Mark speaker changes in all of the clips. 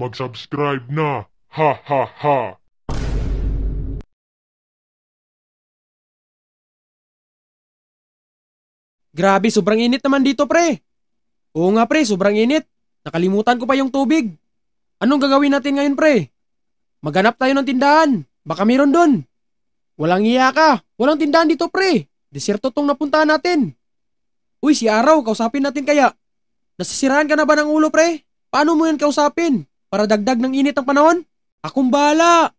Speaker 1: mag-subscribe na. Ha ha ha.
Speaker 2: Grabe, sobrang init naman dito, pre. Oo nga, pre, sobrang init. Nakalimutan ko pa yung tubig. Anong gagawin natin ngayon, pre? Maghanap tayo ng tindahan. Baka meron dun. Walang iya ka. Walang tindahan dito, pre. Desierto tong napuntahan natin. Uy, si Araw, kausapin natin kaya. Nasisiraan ka na ba ng ulo, pre? Paano mo yan kausapin? Para dagdag ng init ang panahon? Akong bahala.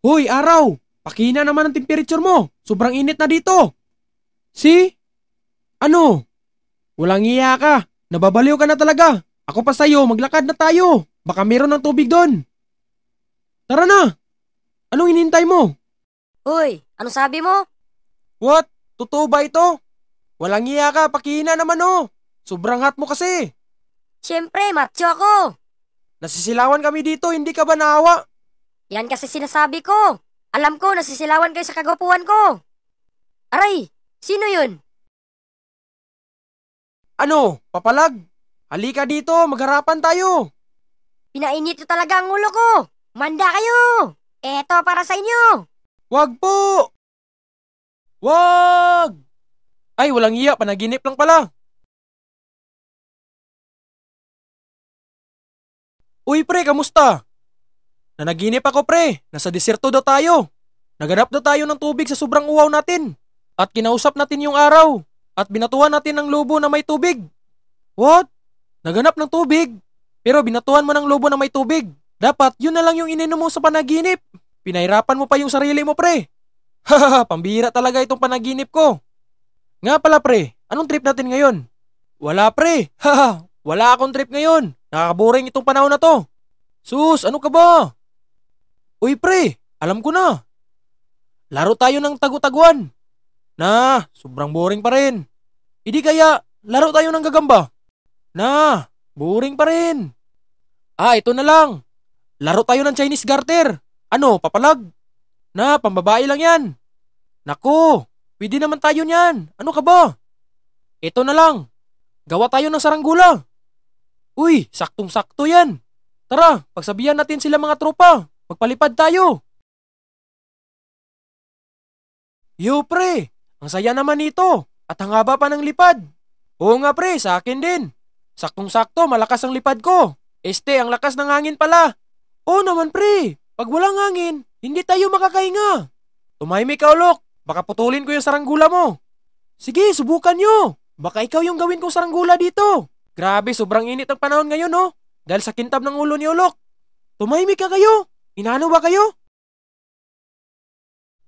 Speaker 2: Hoy, Araw, pakina naman ang temperature mo. Sobrang init na dito. See? Ano? Walang iya ka. Nababaliw ka na talaga. Ako pa sa'yo, maglakad na tayo. Baka meron ng tubig doon. Tara na. Anong inintay mo?
Speaker 3: Uy, ano sabi mo?
Speaker 2: What? Totoo ba ito? Walang iya ka, pakihina naman oh. Sobrang hot mo kasi.
Speaker 3: Siyempre, macho ako.
Speaker 2: Nasisilawan kami dito, hindi ka ba naawa?
Speaker 3: Yan kasi sinasabi ko. Alam ko, nasisilawan kayo sa kagwapuhan ko. Aray, sino yun?
Speaker 2: Ano, papalag? Halika dito, magharapan tayo.
Speaker 3: Pinainit nyo talaga ang ulo ko. Manda kayo. Eto para sa inyo.
Speaker 2: Wag po! Wag! Ay, walang iya, panaginip lang pala. Uy pre, kamusta? Nanaginip ako pre, nasa desierto daw tayo. Naganap daw tayo ng tubig sa sobrang uwaw natin. At kinausap natin yung araw. At binatuan natin ng lobo na may tubig. What? Naganap ng tubig? Pero binatuan mo ng lobo na may tubig. Dapat yun na lang yung ininom mo sa panaginip. Pinahirapan mo pa yung sarili mo pre. Hahaha, pambihira talaga itong panaginip ko. Nga pala pre, anong trip natin ngayon? Wala pre, haha, wala akong trip ngayon. Nakakaboring itong panahon na to. Sus, ano ka ba? Uy pre, alam ko na. Laro tayo ng tagu-taguan. Sobrang boring pa rin. Hindi kaya, laro tayo ng gagamba. Boring pa rin. Ito na lang. Laro tayo ng Chinese garter. Ano, papalag? Pambabae lang yan. Naku, pwede naman tayo niyan. Ano ka ba? Ito na lang. Gawa tayo ng saranggula. Uy, saktong-sakto yan. Tara, pagsabihan natin sila mga tropa. Magpalipad tayo. Yo pre, ang saya naman nito. At ang haba pa ng lipad. Oo nga pre, sa akin din. Saktong-sakto, malakas ang lipad ko. Ang lakas ng hangin pala. Oo naman pre, pag walang hangin, hindi tayo makakahinga. Tumahimik ka ulok, baka putulin ko yung saranggula mo. Sige, subukan nyo. Baka ikaw yung gawin kong saranggula dito. Grabe, sobrang init ang panahon ngayon oh. Dahil sa kintab ng ulo ni Ulok. Tumahimik ka kayo. Inaano ba kayo?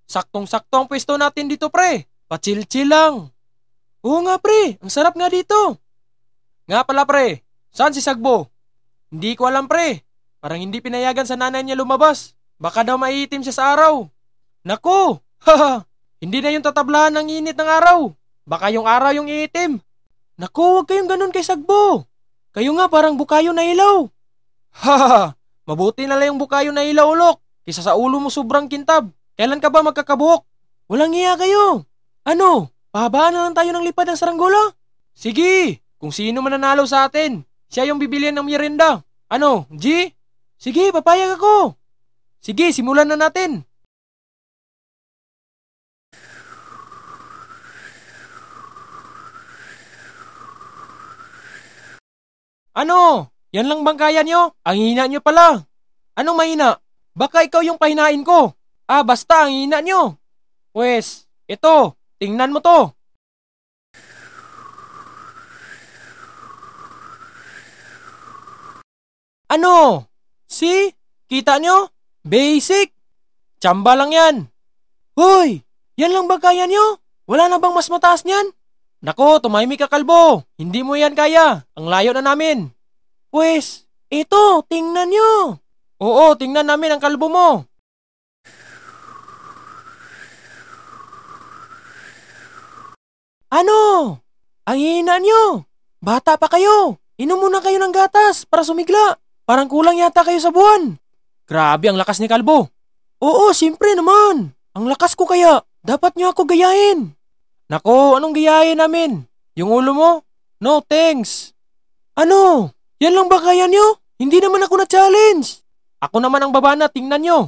Speaker 2: Saktong-sakto ang pwesto natin dito pre. Pa-chill-chill lang. Oo nga pre, ang sarap nga dito. Nga pala pre, saan si Sagbo? Hindi ko alam pre. Parang hindi pinayagan sa nanay niya lumabas. Baka daw maiitim siya sa araw. Naku, haha, hindi na yung tatablahan ng init ng araw. Baka yung araw yung iitim. Naku, huwag kayong ganun kay Sagbo. Kayo nga parang bukayo na ilaw. Haha, mabuti na lang yung bukayo na ilaw ulok. Kisa sa ulo mo sobrang kintab. Kailan ka ba magkakabuhok? Walang iya kayo. Ano, pahabaan na lang tayo ng lipad ng saranggola? Sige, kung sino mananalo sa atin, siya yung bibilihan ng merienda. Ano, G? Sige, papayag ako. Sige, simulan na natin. Ano? Yan lang bang kaya nyo? Ang hina nyo pala. Anong mahina? Baka ikaw yung pahinain ko. Basta ang hina nyo. Pwes, ito, tingnan mo to. Ano? See? Kita nyo? Basic. Tsamba lang yan. Hoy, yan lang ba kaya nyo? Wala na bang mas mataas niyan? Nako, tumahimik ka kalbo. Hindi mo yan kaya. Ang layo na namin. Pwes, ito, tingnan nyo. Oo, tingnan namin ang kalbo mo. Ano? Ang hina nyo. Bata pa kayo. Inom muna kayo ng gatas para sumigla. Parang kulang yata kayo sa buwan. Grabe ang lakas ni Kalbo. Oo, siyempre naman. Ang lakas ko kaya. Dapat nyo ako gayahin. Nako, anong gayahin namin? Yung ulo mo? No thanks. Ano? Yan lang ba kaya nyo? Hindi naman ako na-challenge. Ako naman ang babanat, tingnan nyo.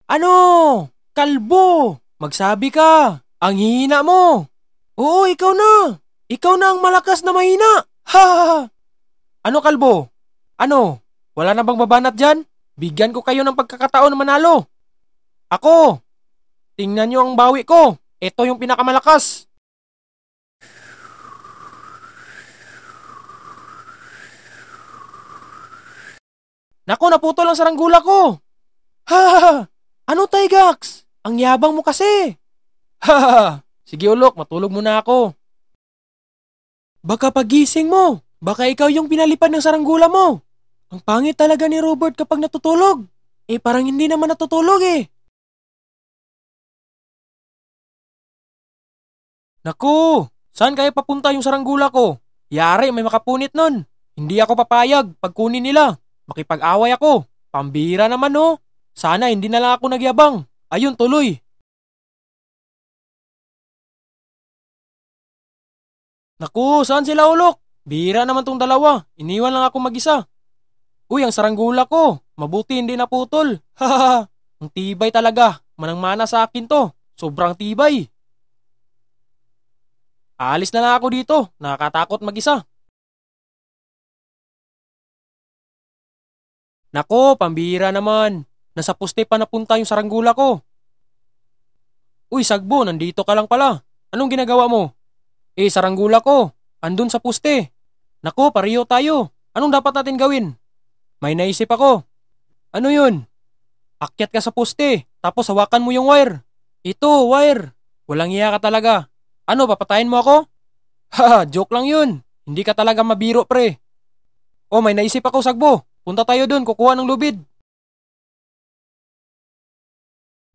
Speaker 2: Ano? Kalbo! Magsabi ka. Ang hihina mo. Oo, ikaw na. Ikaw na ang malakas na mahina. Ha! Ano, kalbo? Ano? Wala na bang babanat dyan? Bigyan ko kayo ng pagkakataon na manalo. Ako. Tingnan nyo ang bawi ko. Ito yung pinakamalakas. Naku, naputol ang saranggula ko. Ha! Ano, Tygax? Ang yabang mo kasi. Ha! Sige, Ulok, matulog muna ako. Baka pagising mo. Baka ikaw yung pinalipad ng saranggula mo. Ang pangit talaga ni Robert kapag natutulog. Parang hindi naman natutulog Naku, saan kaya papunta yung saranggula ko? Yari, may makapunit nun. Hindi ako papayag pag kunin nila. Makipag-away ako. Pambira naman Sana hindi na lang ako nagyabang. Ayun, tuloy. Naku, saan sila, Ulok? Bira naman tong dalawa. Iniwan lang ako mag-isa. Uy, ang saranggula ko. Mabuti hindi naputol. Hahaha. Ang tibay talaga. Manang-mana sa akin to. Sobrang tibay. Aalis na lang ako dito. Nakakatakot mag-isa. Nako, pambira naman. Nasa poste pa napunta yung saranggula ko. Uy, Sagbo, nandito ka lang pala. Anong ginagawa mo? Saranggula ko. Andun sa poste. Nako, pareho tayo. Anong dapat natin gawin? May naisip ako. Ano yun? Akyat ka sa poste, tapos hawakan mo yung wire. Ito, wire. Walang iya ka talaga. Ano, papatayin mo ako? Haha, joke lang yun. Hindi ka talaga mabiro, pre. May naisip ako, Sagbo. Punta tayo dun, kukuha ng lubid.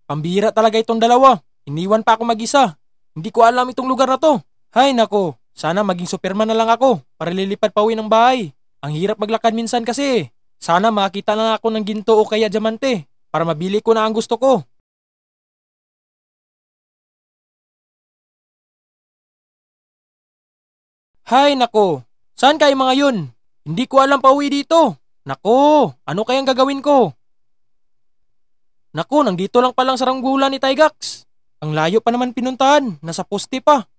Speaker 2: Pambira talaga itong dalawa. Iniwan pa ako mag-isa. Hindi ko alam itong lugar na to. Hay nako, sana maging Superman na lang ako para lilipad pa uwi ng bahay. Ang hirap maglakad minsan kasi. Sana makita na ako ng ginto o kaya diamante para mabili ko na ang gusto ko. Hay nako, saan kayo mga yun? Hindi ko alam pa uwi dito. Nako, ano kayang gagawin ko? Nako, nandito lang palang saranggulan ni Tygax. Ang layo pa naman pinuntahan, nasa poste pa.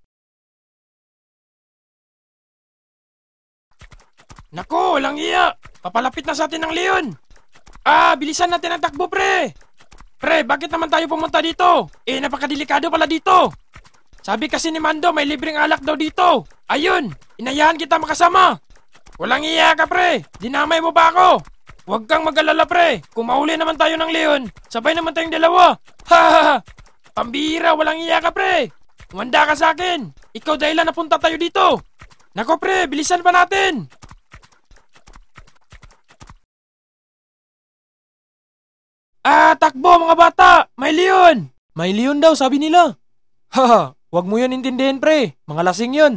Speaker 2: Nako, walang iya. Papalapit na sa atin ng leon. Bilisan natin ang takbo, pre. Pre, bakit naman tayo pumunta dito? Napakadelikado pala dito. Sabi kasi ni Mando, may libreng alak daw dito. Ayun, inayahan kita makasama. Walang iya ka, pre. Dinamay mo ba ako? Huwag kang mag-alala, pre. Kung mahuli naman tayo ng leon, sabay naman tayong dalawa. Ha! Pambira, walang iya ka, pre. Umanda ka sa akin. Ikaw dahilan napunta tayo dito. Nako, pre, bilisan pa natin. Takbo mga bata! May leon! May leon daw, sabi nila. Haha, wag mo yun intindihin, pre. Mga lasing yun.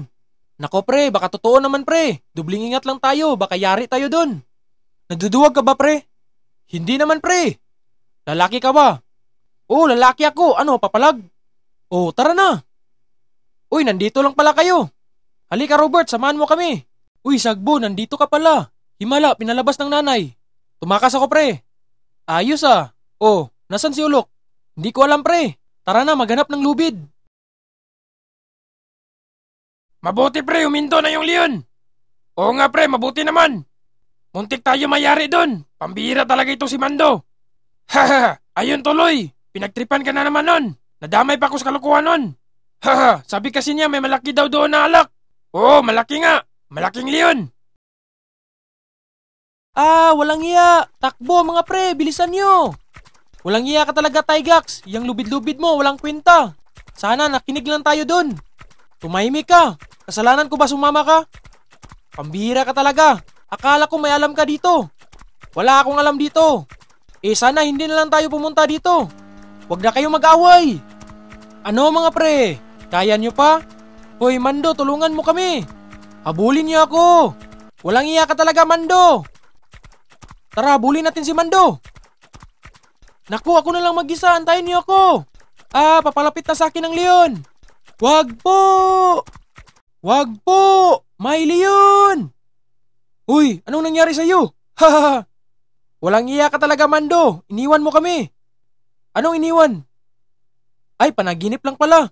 Speaker 2: Nako, pre, baka totoo naman, pre. Dubling ingat lang tayo, baka yari tayo dun. Naduduwag ka ba, pre? Hindi naman, pre. Lalaki ka ba? Lalaki ako. Ano, papalag? Tara na. Uy, nandito lang pala kayo. Halika, Robert, samahan mo kami. Uy, Sagbo, nandito ka pala. Himala, pinalabas ng nanay. Tumakas ako, pre. Ayos nasan si Ulok? Hindi ko alam, pre. Tara na, maghanap ng lubid. Mabuti, pre, huminto na yung leon. Oo nga, pre, mabuti naman. Muntik tayo mayari dun. Pambihira talaga ito si Mando. Haha, ayun tuloy. Pinagtripan ka na naman nun. Nadamay pa ako sa kalukuhan nun. Haha, sabi kasi niya may malaki daw doon na alak. Oo, malaki nga. Malaking leon. Walang iya. Takbo mga pre, bilisan nyo. Walang iya ka talaga, Tygax. Yang lubid-lubid mo, walang kwenta. Sana nakinig lang tayo dun. Tumahimik ka. Kasalanan ko ba sumama ka? Pambihira ka talaga. Akala ko may alam ka dito. Wala akong alam dito. Sana hindi na lang tayo pumunta dito. Huwag na kayong mag-away. Ano mga pre? Kaya nyo pa? Hoy Mando, tulungan mo kami. Habulin niyo ako. Walang iya ka talaga, Mando. Tara, habulin natin si Mando. Naku, ako na lang mag-isa. Antayin niyo ako. Papalapit na sa akin ng leon. Wag po. Wag po! Miley yun! Uy, anong nangyari sa'yo? Hahaha! Walang iya ka talaga, Mando. Iniwan mo kami. Anong iniwan? Ay, panaginip lang pala.